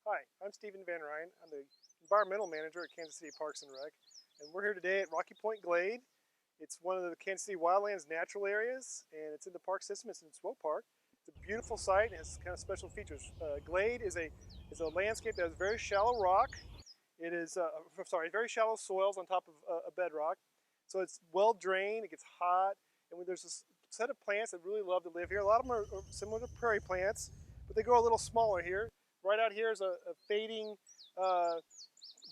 Hi, I'm Stephen VanRhein. I'm the environmental manager at Kansas City Parks and Rec, and we're here today at Rocky Point Glade. It's one of the Kansas City Wildlands natural areas, and it's in the park system. It's in Swope Park. It's a beautiful site and has kind of special features. Glade is a landscape that has very shallow rock. It is very shallow soils on top of a bedrock. So it's well drained. It gets hot, and there's this set of plants that really love to live here. A lot of them are similar to prairie plants, but they grow a little smaller here. Right out here is a fading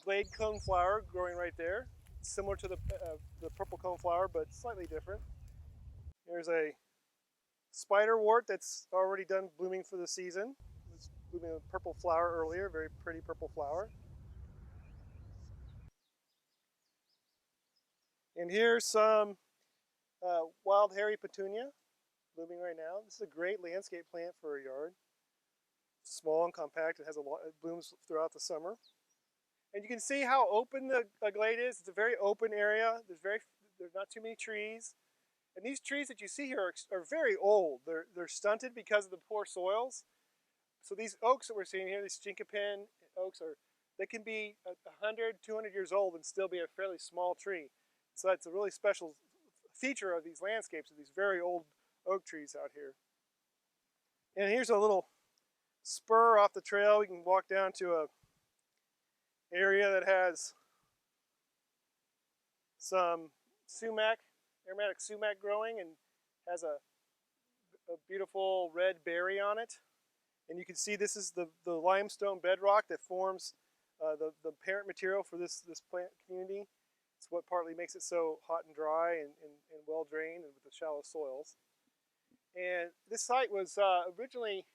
glade coneflower growing right there. It's similar to the purple coneflower, but slightly different. There's a spiderwort that's already done blooming for the season. It's blooming a purple flower earlier, very pretty purple flower. And here's some wild hairy petunia blooming right now. This is a great landscape plant for a yard. It's small and compact. It blooms throughout the summer. And you can see how open the glade is. It's a very open area. There's not too many trees. And these trees that you see here are very old. They're stunted because of the poor soils. So these oaks that we're seeing here, these chinkapin oaks, they can be 100, 200 years old and still be a fairly small tree. So that's a really special feature of these landscapes, of these very old oak trees out here. And here's a little spur off the trail. We can walk down to a area that has some aromatic sumac growing, and has a beautiful red berry on it. And you can see this is the limestone bedrock that forms the parent material for this plant community. It's what partly makes it so hot and dry and well drained and with the shallow soils. And this site was originally,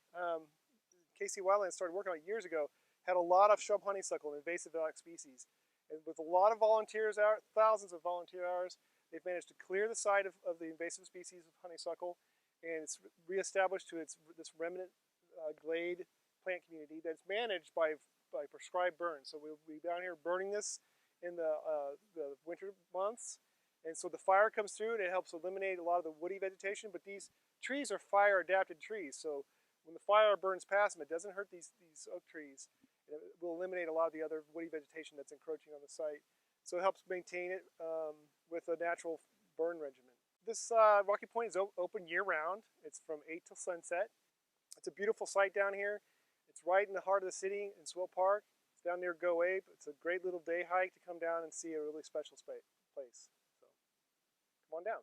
KC Wildlands started working on it years ago, had a lot of shrub honeysuckle and invasive alec species. And with a lot of volunteers out, thousands of volunteer hours, they've managed to clear the site of the invasive species of honeysuckle, and it's reestablished to this remnant glade plant community that's managed by prescribed burns. So we'll be down here burning this in the winter months. And so the fire comes through and it helps eliminate a lot of the woody vegetation, but these trees are fire adapted trees. So when the fire burns past them, it doesn't hurt these oak trees. It will eliminate a lot of the other woody vegetation that's encroaching on the site. So it helps maintain it with a natural burn regimen. This Rocky Point is open year-round. It's from 8 till sunset. It's a beautiful site down here. It's right in the heart of the city in Swope Park. It's down near Go Ape. It's a great little day hike to come down and see a really special place. So come on down.